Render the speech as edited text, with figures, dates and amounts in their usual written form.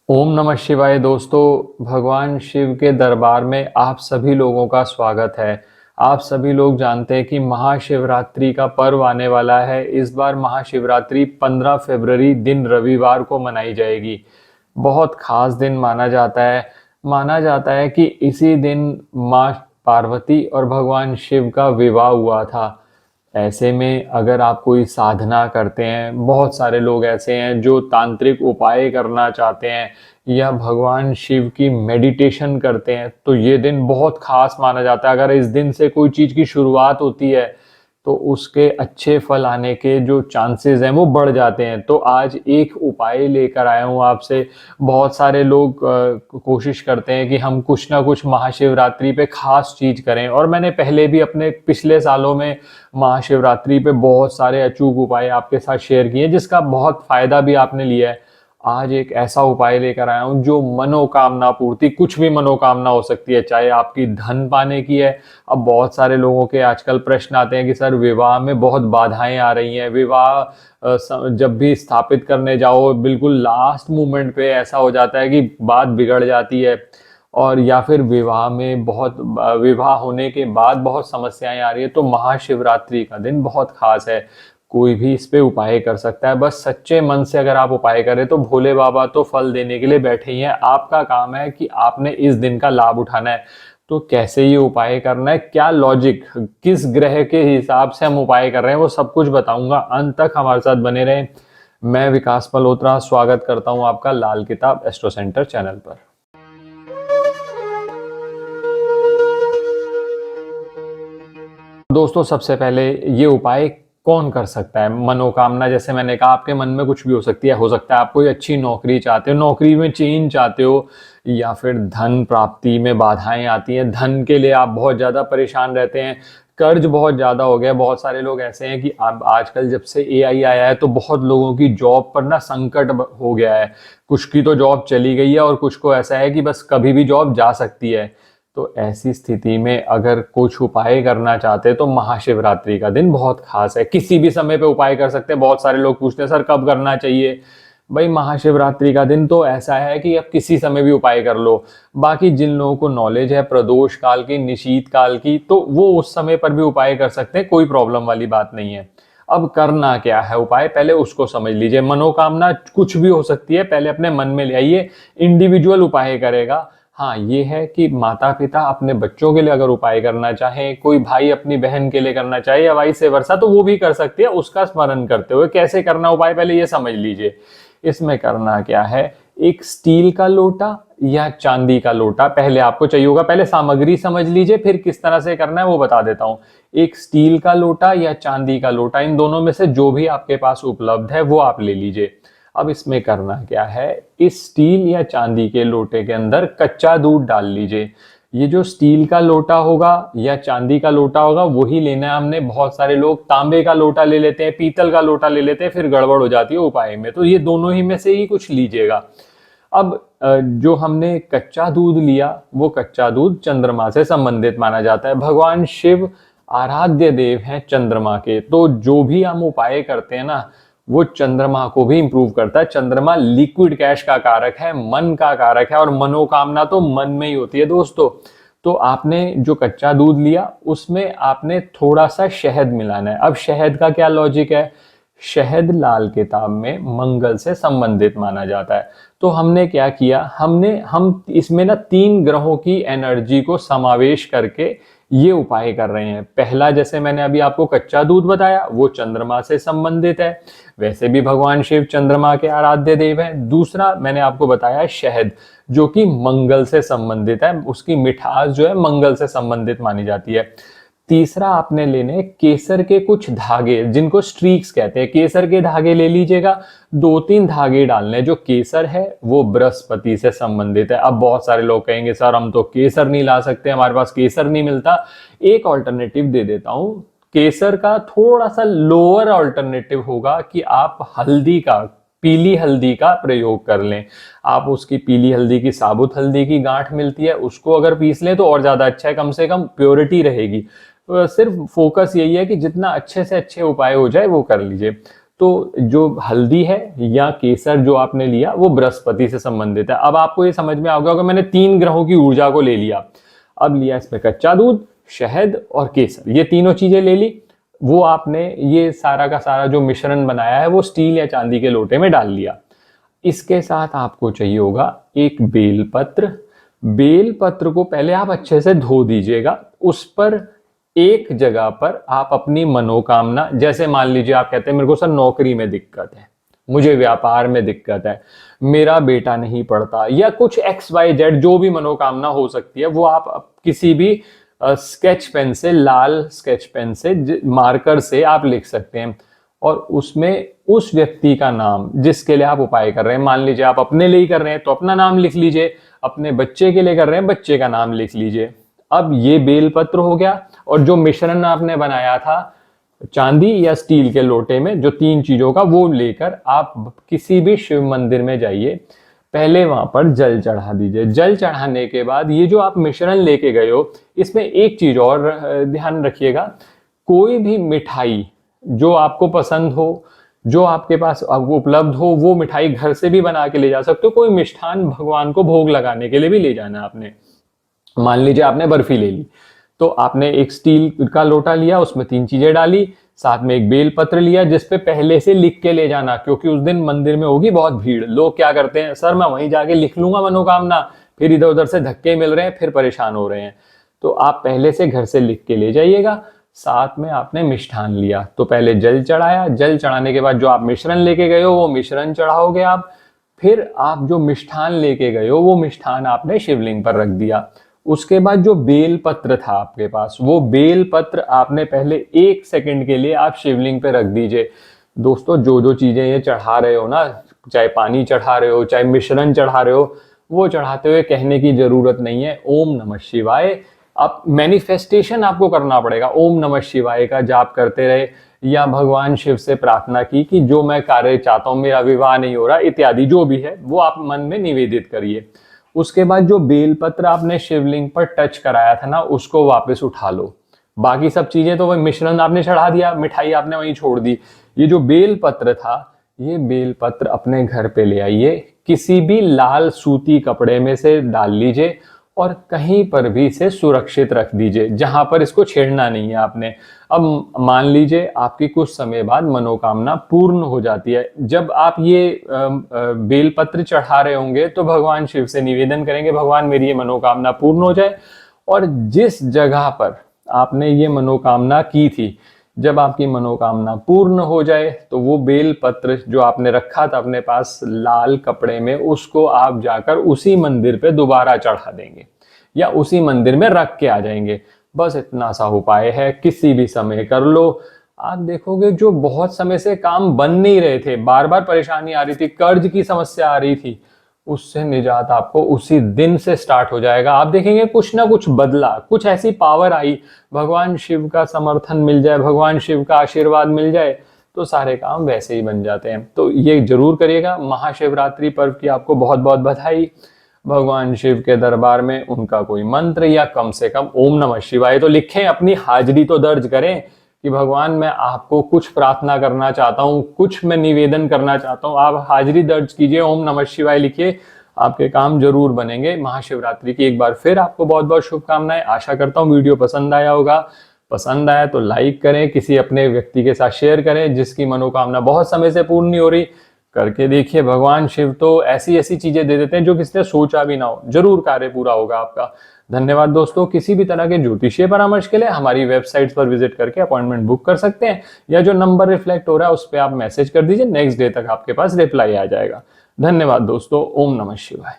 ओम नमः शिवाय दोस्तों। भगवान शिव के दरबार में आप सभी लोगों का स्वागत है। आप सभी लोग जानते हैं कि महाशिवरात्रि का पर्व आने वाला है। इस बार महाशिवरात्रि 15 फरवरी दिन रविवार को मनाई जाएगी। बहुत खास दिन माना जाता है। माना जाता है कि इसी दिन माँ पार्वती और भगवान शिव का विवाह हुआ था। ऐसे में अगर आप कोई साधना करते हैं, बहुत सारे लोग ऐसे हैं जो तांत्रिक उपाय करना चाहते हैं या भगवान शिव की मेडिटेशन करते हैं, तो ये दिन बहुत खास माना जाता है। अगर इस दिन से कोई चीज़ की शुरुआत होती है तो उसके अच्छे फल आने के जो चांसेस हैं वो बढ़ जाते हैं। तो आज एक उपाय लेकर आया हूँ आपसे। बहुत सारे लोग कोशिश करते हैं कि हम कुछ ना कुछ महाशिवरात्रि पे खास चीज़ करें, और मैंने पहले भी अपने पिछले सालों में महाशिवरात्रि पे बहुत सारे अचूक उपाय आपके साथ शेयर किए जिसका बहुत फायदा भी आपने लिया है। आज एक ऐसा उपाय लेकर आया हूं जो मनोकामना पूर्ति, कुछ भी मनोकामना हो सकती है, चाहे आपकी धन पाने की है। अब बहुत सारे लोगों के आजकल प्रश्न आते हैं कि सर विवाह में बहुत बाधाएं आ रही हैं, विवाह जब भी स्थापित करने जाओ बिल्कुल लास्ट मोमेंट पे ऐसा हो जाता है कि बात बिगड़ जाती है, और या फिर विवाह होने के बाद बहुत समस्याएं आ रही है। तो महाशिवरात्रि का दिन बहुत खास है। कोई भी इस पे उपाय कर सकता है, बस सच्चे मन से अगर आप उपाय करें तो भोले बाबा तो फल देने के लिए बैठे ही हैं। आपका काम है कि आपने इस दिन का लाभ उठाना है। तो कैसे ये उपाय करना है, क्या लॉजिक, किस ग्रह के हिसाब से हम उपाय कर रहे हैं, वो सब कुछ बताऊंगा। अंत तक हमारे साथ बने रहें। मैं विकास मल्होत्रा स्वागत करता हूं आपका लाल किताब एस्ट्रो सेंटर चैनल पर। दोस्तों, सबसे पहले ये उपाय कौन कर सकता है? मनोकामना, जैसे मैंने कहा, आपके मन में कुछ भी हो सकती है। हो सकता है आप कोई अच्छी नौकरी चाहते हो, नौकरी में चेंज चाहते हो, या फिर धन प्राप्ति में बाधाएं आती हैं, धन के लिए आप बहुत ज़्यादा परेशान रहते हैं, कर्ज बहुत ज़्यादा हो गया। बहुत सारे लोग ऐसे हैं कि अब आजकल जब से एआई आया है तो बहुत लोगों की जॉब पर ना संकट हो गया है। कुछ की तो जॉब चली गई है और कुछ को ऐसा है कि बस कभी भी जॉब जा सकती है। तो ऐसी स्थिति में अगर कुछ उपाय करना चाहते हैं तो महाशिवरात्रि का दिन बहुत खास है। किसी भी समय पे उपाय कर सकते हैं। बहुत सारे लोग पूछते हैं सर कब करना चाहिए। भाई, महाशिवरात्रि का दिन तो ऐसा है कि आप किसी समय भी उपाय कर लो। बाकी जिन लोगों को नॉलेज है प्रदोष काल की, निशीत काल की, तो वो उस समय पर भी उपाय कर सकते हैं, कोई प्रॉब्लम वाली बात नहीं है। अब करना क्या है उपाय, पहले उसको समझ लीजिए। मनोकामना कुछ भी हो सकती है, पहले अपने मन में ले आइए। इंडिविजुअल उपाय करेगा। हाँ, ये है कि माता पिता अपने बच्चों के लिए अगर उपाय करना चाहे, कोई भाई अपनी बहन के लिए करना चाहे, या वाइस वर्सा, तो वो भी कर सकती है उसका स्मरण करते हुए। कैसे करना उपाय, पहले ये समझ लीजिए। इसमें करना क्या है, एक स्टील का लोटा या चांदी का लोटा पहले आपको चाहिए होगा। पहले सामग्री समझ लीजिए, फिर किस तरह से करना है वो बता देता हूँ। एक स्टील का लोटा या चांदी का लोटा, इन दोनों में से जो भी आपके पास उपलब्ध है वो आप ले लीजिए। अब इसमें करना क्या है, इस स्टील या चांदी के लोटे के अंदर कच्चा दूध डाल लीजिए। ये जो स्टील का लोटा होगा या चांदी का लोटा होगा वही लेना है हमने। बहुत सारे लोग तांबे का लोटा ले लेते हैं, पीतल का लोटा ले लेते हैं, फिर गड़बड़ हो जाती है उपाय में। तो ये दोनों ही में से ही कुछ लीजिएगा। अब जो हमने कच्चा दूध लिया, वो कच्चा दूध चंद्रमा से संबंधित माना जाता है। भगवान शिव आराध्य देव हैं चंद्रमा के, तो जो भी हम उपाय करते हैं ना, वो चंद्रमा को भी इंप्रूव करता है। चंद्रमा लिक्विड कैश का कारक है, मन का कारक है, और मनोकामना तो मन में ही होती है दोस्तों। तो आपने जो कच्चा दूध लिया उसमें आपने थोड़ा सा शहद मिलाना है। अब शहद का क्या लॉजिक है, शहद लाल किताब में मंगल से संबंधित माना जाता है। तो हमने क्या किया, हम इसमें ना 3 ग्रहों की एनर्जी को समावेश करके ये उपाय कर रहे हैं। पहला, जैसे मैंने अभी आपको कच्चा दूध बताया, वो चंद्रमा से संबंधित है। वैसे भी भगवान शिव चंद्रमा के आराध्य देव हैं। दूसरा मैंने आपको बताया शहद, जो कि मंगल से संबंधित है, उसकी मिठास जो है मंगल से संबंधित मानी जाती है। तीसरा आपने लेने केसर के कुछ धागे, जिनको स्ट्रीक्स कहते हैं। केसर के धागे ले लीजिएगा, 2-3 धागे डालने। जो केसर है वो बृहस्पति से संबंधित है। अब बहुत सारे लोग कहेंगे सर हम तो केसर नहीं ला सकते, हमारे पास केसर नहीं मिलता। एक ऑल्टरनेटिव दे देता हूं। केसर का थोड़ा सा लोअर ऑल्टरनेटिव होगा कि आप हल्दी का, पीली हल्दी का प्रयोग कर लें। आप उसकी पीली हल्दी की, साबुत हल्दी की गांठ मिलती है, उसको अगर पीस लें तो और ज्यादा अच्छा है, कम से कम प्योरिटी रहेगी। सिर्फ फोकस यही है कि जितना अच्छे से अच्छे उपाय हो जाए वो कर लीजिए। तो जो हल्दी है या केसर जो आपने लिया वो बृहस्पति से संबंधित है। अब आपको ये समझ में आ गया होगा, मैंने 3 ग्रहों की ऊर्जा को ले लिया। अब लिया इसमें कच्चा दूध, शहद और केसर, ये तीनों चीजें ले ली। वो आपने ये सारा का सारा जो मिश्रण बनाया है वो स्टील या चांदी के लोटे में डाल लिया। इसके साथ आपको चाहिए होगा एक बेलपत्र। बेलपत्र को पहले आप अच्छे से धो दीजिएगा। उस पर एक जगह पर आप अपनी मनोकामना, जैसे मान लीजिए आप कहते हैं मेरे को सर नौकरी में दिक्कत है, मुझे व्यापार में दिक्कत है, मेरा बेटा नहीं पढ़ता, या कुछ XYZ जो भी मनोकामना हो सकती है, वो आप किसी भी स्केच पेन से, लाल स्केच पेन से, मार्कर से आप लिख सकते हैं। और उसमें उस व्यक्ति का नाम जिसके लिए आप उपाय कर रहे हैं, मान लीजिए आप अपने लिए कर रहे हैं तो अपना नाम लिख लीजिए, अपने बच्चे के लिए कर रहे हैं बच्चे का नाम लिख लीजिए। अब ये बेलपत्र हो गया, और जो मिश्रण आपने बनाया था चांदी या स्टील के लोटे में, जो 3 चीजों का, वो लेकर आप किसी भी शिव मंदिर में जाइए, पहले वहां पर जल चढ़ा दीजिए। जल चढ़ाने के बाद ये जो आप मिश्रण लेके गए हो, इसमें एक चीज और ध्यान रखिएगा, कोई भी मिठाई जो आपको पसंद हो, जो आपके पास उपलब्ध हो, वो मिठाई घर से भी बना के ले जा सकते हो। कोई मिष्ठान भगवान को भोग लगाने के लिए भी ले जाना आपने। मान लीजिए आपने बर्फी ले ली, तो आपने एक स्टील का लोटा लिया, उसमें 3 चीजें डाली, साथ में एक बेलपत्र लिया जिसपे पहले से लिख के ले जाना, क्योंकि उस दिन मंदिर में होगी बहुत भीड़। लोग क्या करते हैं, सर मैं वहीं जाके लिख लूंगा मनोकामना, फिर इधर उधर से धक्के मिल रहे हैं, फिर परेशान हो रहे हैं। तो आप पहले से घर से लिख के ले जाइएगा। साथ में आपने मिष्ठान लिया, तो पहले जल चढ़ाया, जल चढ़ाने के बाद जो आप मिश्रण लेके गए हो वो मिश्रण चढ़ाओगे आप। फिर आप जो मिष्ठान लेके गए हो वो मिष्ठान आपने शिवलिंग पर रख दिया। उसके बाद जो बेल पत्र था आपके पास, वो बेल पत्र आपने पहले 1 सेकंड के लिए आप शिवलिंग पे रख दीजिए। दोस्तों जो जो चीजें ये चढ़ा रहे हो ना, चाहे पानी चढ़ा रहे हो, चाहे मिश्रण चढ़ा रहे हो, वो चढ़ाते हुए कहने की जरूरत नहीं है ओम नमः शिवाय। आप मैनिफेस्टेशन आपको करना पड़ेगा, ओम नमः शिवाय का जाप करते रहे, या भगवान शिव से प्रार्थना की कि जो मैं कार्य चाहता हूं, मेरा विवाह नहीं हो रहा इत्यादि जो भी है वो आप मन में निवेदित करिए। उसके बाद जो बेलपत्र आपने शिवलिंग पर टच कराया था ना, उसको वापस उठा लो। बाकी सब चीजें तो वही मिश्रण आपने चढ़ा दिया, मिठाई आपने वहीं छोड़ दी। ये जो बेलपत्र था, ये बेलपत्र अपने घर पे ले आइए, किसी भी लाल सूती कपड़े में से डाल लीजिए और कहीं पर भी इसे सुरक्षित रख दीजिए, जहां पर इसको छेड़ना नहीं है आपने। अब मान लीजिए आपकी कुछ समय बाद मनोकामना पूर्ण हो जाती है। जब आप ये बेलपत्र चढ़ा रहे होंगे तो भगवान शिव से निवेदन करेंगे, भगवान मेरी ये मनोकामना पूर्ण हो जाए। और जिस जगह पर आपने ये मनोकामना की थी, जब आपकी मनोकामना पूर्ण हो जाए तो वो बेलपत्र जो आपने रखा था अपने पास लाल कपड़े में, उसको आप जाकर उसी मंदिर पे दोबारा चढ़ा देंगे या उसी मंदिर में रख के आ जाएंगे। बस इतना सा उपाय है, किसी भी समय कर लो। आप देखोगे जो बहुत समय से काम बन नहीं रहे थे, बार बार परेशानी आ रही थी, कर्ज की समस्या आ रही थी, उससे निजात आपको उसी दिन से स्टार्ट हो जाएगा। आप देखेंगे कुछ ना कुछ बदला, कुछ ऐसी पावर आई, भगवान शिव का समर्थन मिल जाए, भगवान शिव का आशीर्वाद मिल जाए, तो सारे काम वैसे ही बन जाते हैं। तो ये जरूर करिएगा। महाशिवरात्रि पर्व की आपको बहुत बहुत बधाई। भगवान शिव के दरबार में उनका कोई मंत्र या कम से कम ओम नमः शिवाय तो लिखें, अपनी हाजिरी तो दर्ज करें कि भगवान मैं आपको कुछ प्रार्थना करना चाहता हूँ, कुछ मैं निवेदन करना चाहता हूँ। आप हाजिरी दर्ज कीजिए, ओम नमः शिवाय लिखिए, आपके काम जरूर बनेंगे। महाशिवरात्रि की एक बार फिर आपको बहुत बहुत शुभकामनाएं। आशा करता हूँ वीडियो पसंद आया होगा। पसंद आया तो लाइक करें, किसी अपने व्यक्ति के साथ शेयर करें जिसकी मनोकामना बहुत समय से पूर्ण नहीं हो रही। करके देखिए, भगवान शिव तो ऐसी ऐसी चीजें दे देते हैं जो किसी ने सोचा भी ना हो, जरूर कार्य पूरा होगा आपका। धन्यवाद दोस्तों। किसी भी तरह के ज्योतिषीय परामर्श के लिए हमारी वेबसाइट पर विजिट करके अपॉइंटमेंट बुक कर सकते हैं, या जो नंबर रिफ्लेक्ट हो रहा है उस पर आप मैसेज कर दीजिए, नेक्स्ट डे तक आपके पास रिप्लाई आ जाएगा। धन्यवाद दोस्तों। ओम नमः शिवाय।